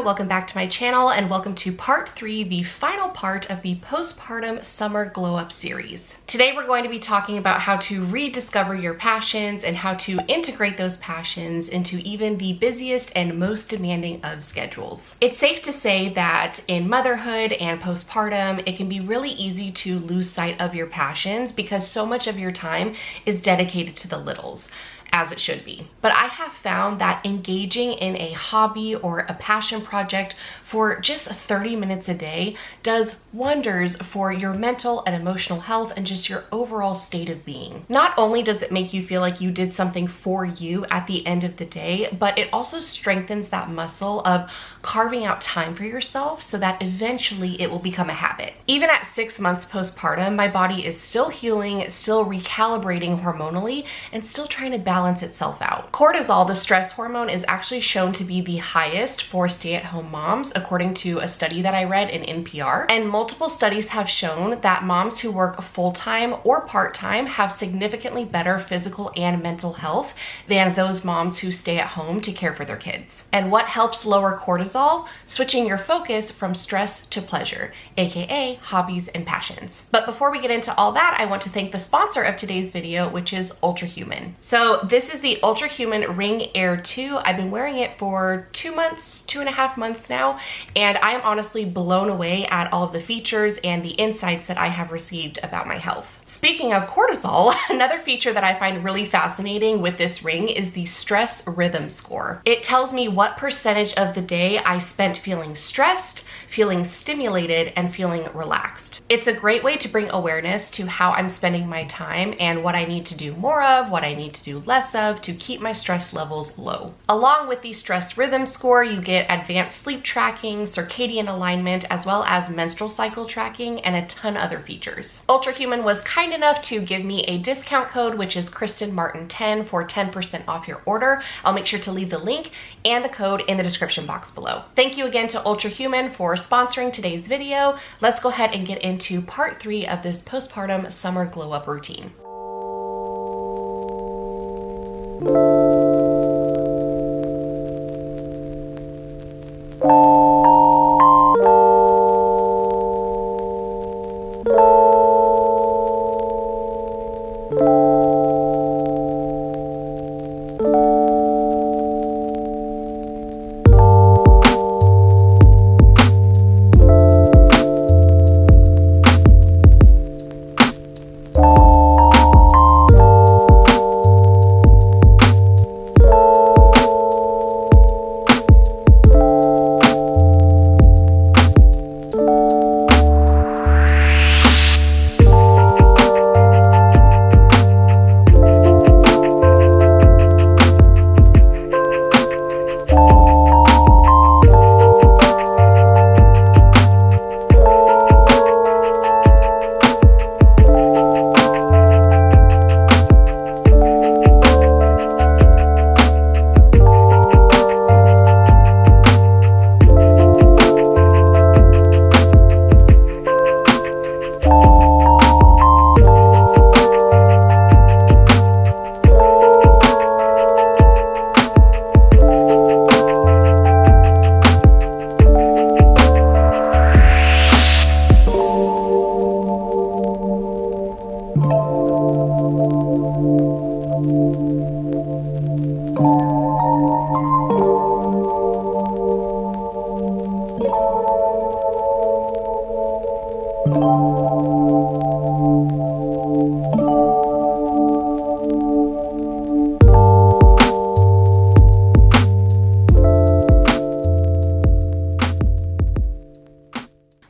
Welcome back to my channel and welcome to part 3, the final part of the postpartum summer glow up series. Today we're going to be talking about how to rediscover your passions and how to integrate those passions into even the busiest and most demanding of schedules. It's safe to say that in motherhood and postpartum, it can be really easy to lose sight of your passions because so much of your time is dedicated to the littles, as it should be. But I have found that engaging in a hobby or a passion project for just 30 minutes a day does wonders for your mental and emotional health and just your overall state of being. Not only does it make you feel like you did something for you at the end of the day, but it also strengthens that muscle of carving out time for yourself so that eventually it will become a habit. Even at 6 months postpartum, my body is still healing, still recalibrating hormonally, and still trying to balance itself out. Cortisol, the stress hormone, is actually shown to be the highest for stay-at-home moms, according to a study that I read in NPR. And multiple studies have shown that moms who work full-time or part-time have significantly better physical and mental health than those moms who stay at home to care for their kids. And what helps lower cortisol? Switching your focus from stress to pleasure, aka hobbies and passions. But before we get into all that, I want to thank the sponsor of today's video, which is Ultrahuman. So this is the Ultrahuman Ring Air 2. I've been wearing it for 2.5 months now, and I am honestly blown away at all of the features and the insights that I have received about my health. Speaking of cortisol, another feature that I find really fascinating with this ring is the stress rhythm score. It tells me what percentage of the day I spent feeling stressed, feeling stimulated, and feeling relaxed. It's a great way to bring awareness to how I'm spending my time and what I need to do more of, what I need to do less of to keep my stress levels low. Along with the stress rhythm score, you get advanced sleep tracking, circadian alignment, as well as menstrual cycle tracking, and a ton other features. Ultrahuman was kind enough to give me a discount code, which is Kristen Martin 10 for 10% off your order. I'll make sure to leave the link and the code in the description box below. Thank you again to Ultrahuman for sponsoring today's video. Let's go ahead and get into part 3 of this postpartum summer glow up routine.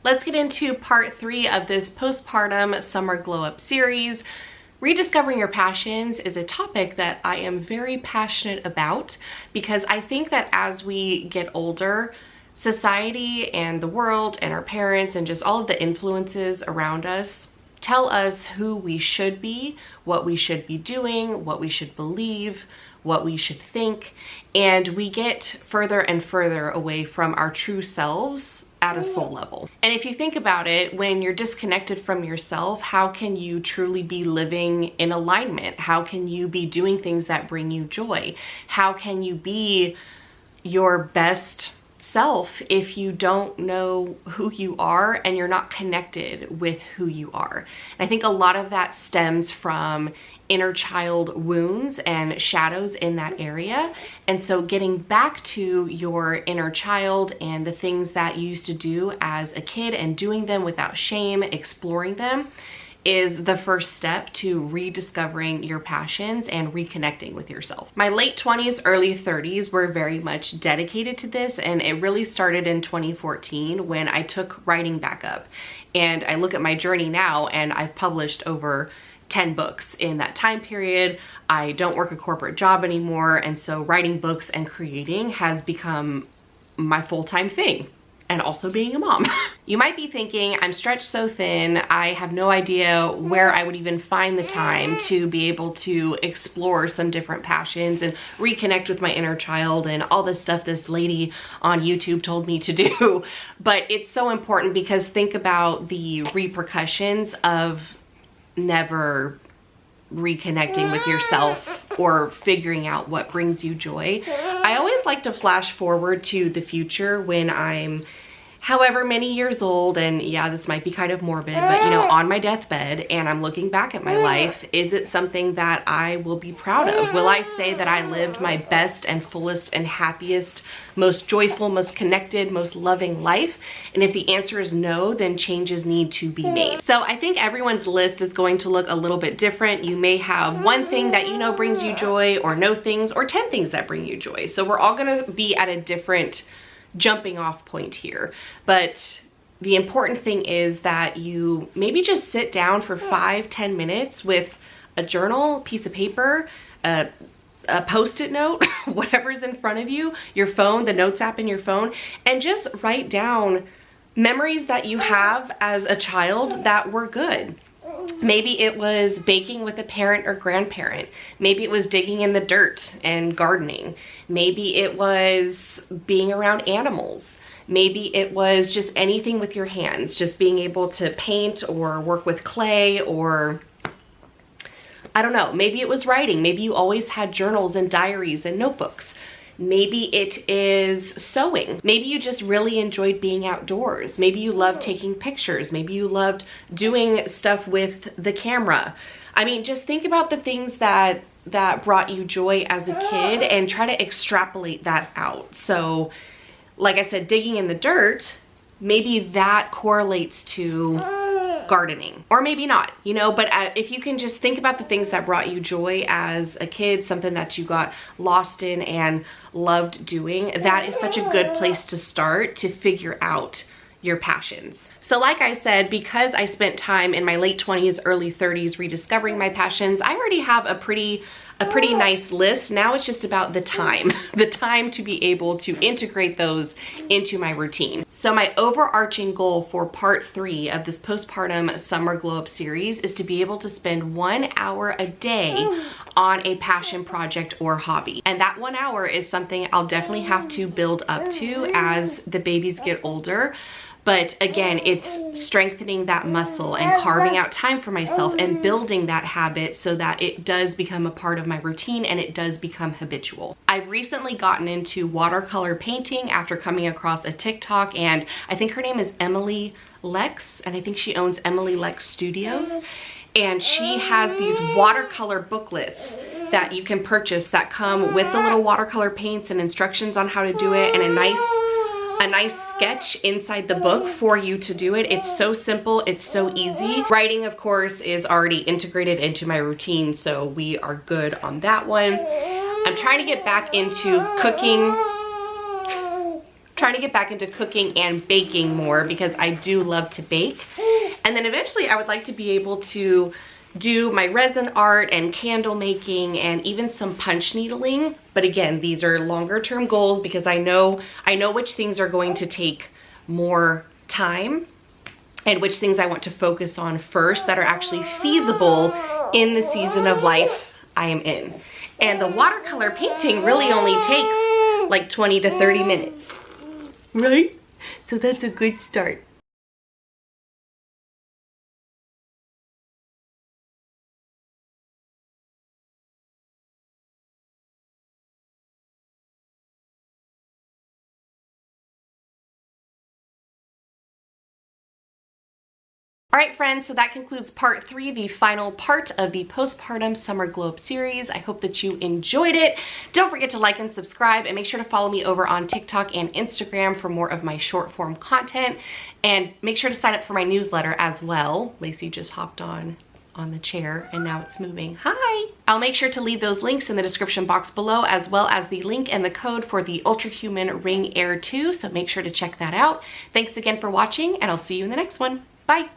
Let's get into part 3 of this postpartum summer glow up series. Rediscovering your passions is a topic that I am very passionate about because I think that as we get older, society and the world and our parents and just all of the influences around us tell us who we should be, what we should be doing, what we should believe, what we should think, and we get further and further away from our true selves at a soul level. And if you think about it, when you're disconnected from yourself, how can you truly be living in alignment? How can you be doing things that bring you joy? How can you be your best self if you don't know who you are and you're not connected with who you are? And I think a lot of that stems from inner child wounds and shadows in that area. And so getting back to your inner child and the things that you used to do as a kid and doing them without shame, exploring them, is the first step to rediscovering your passions and reconnecting with yourself. My late 20s, early 30s were very much dedicated to this, and it really started in 2014 when I took writing back up. And I look at my journey now and I've published over 10 books in that time period. I don't work a corporate job anymore, and so writing books and creating has become my full-time thing. And also being a mom. You might be thinking, I'm stretched so thin, I have no idea where I would even find the time to be able to explore some different passions and reconnect with my inner child and all this stuff this lady on YouTube told me to do. But it's so important because think about the repercussions of never reconnecting with yourself or figuring out what brings you joy. I always like to flash forward to the future when I'm however many years old, and yeah, this might be kind of morbid, but you know, on my deathbed and I'm looking back at my life, is it something that I will be proud of? Will I say that I lived my best and fullest and happiest, most joyful, most connected, most loving life? And if the answer is no, then changes need to be made. So I think everyone's list is going to look a little bit different. You may have one thing that you know brings you joy, or no things, or 10 things that bring you joy. So we're all gonna be at a different jumping off point here. But the important thing is that you maybe just sit down for 5-10 minutes with a journal, piece of paper, a post-it note, whatever's in front of you, your phone, the notes app in your phone, and just write down memories that you have as a child that were good. Maybe it was baking with a parent or grandparent. Maybe it was digging in the dirt and gardening. Maybe it was being around animals. Maybe it was just anything with your hands, just being able to paint or work with clay, or I don't know, maybe it was writing. Maybe you always had journals and diaries and notebooks. Maybe it is sewing. Maybe you just really enjoyed being outdoors. Maybe you loved taking pictures. Maybe you loved doing stuff with the camera. I mean, just think about the things that brought you joy as a kid and try to extrapolate that out. So, like I said, digging in the dirt, maybe that correlates to gardening, or maybe not, you know. But if you can just think about the things that brought you joy as a kid, something that you got lost in and loved doing, that is such a good place to start to figure out your passions. So like I said, because I spent time in my late 20s, early 30s rediscovering my passions, I already have a pretty nice list. Now it's just about the time to be able to integrate those into my routine. So my overarching goal for part 3 of this postpartum summer glow up series is to be able to spend 1 hour a day on a passion project or hobby. And that 1 hour is something I'll definitely have to build up to as the babies get older. But again, it's strengthening that muscle and carving out time for myself and building that habit so that it does become a part of my routine and it does become habitual. I've recently gotten into watercolor painting after coming across a TikTok, and I think her name is Emily Lex, and I think she owns Emily Lex Studios. And she has these watercolor booklets that you can purchase that come with the little watercolor paints and instructions on how to do it, and a nice sketch inside the book for you to do it. It's so simple, it's so easy. Writing, of course, is already integrated into my routine, so we are good on that one. I'm trying to get back into cooking and baking more because I do love to bake. And then eventually I would like to be able to do my resin art and candle making and even some punch needling. But again, these are longer term goals because I know which things are going to take more time and which things I want to focus on first that are actually feasible in the season of life I am in. And the watercolor painting really only takes like 20 to 30 minutes, right? So that's a good start. All right, friends, so that concludes part 3, the final part of the postpartum summer glow up series. I hope that you enjoyed it. Don't forget to like and subscribe, and make sure to follow me over on TikTok and Instagram for more of my short form content. And make sure to sign up for my newsletter as well. Lacey just hopped on the chair and now it's moving. Hi! I'll make sure to leave those links in the description box below, as well as the link and the code for the Ultra Human Ring Air 2, so make sure to check that out. Thanks again for watching, and I'll see you in the next one. Bye!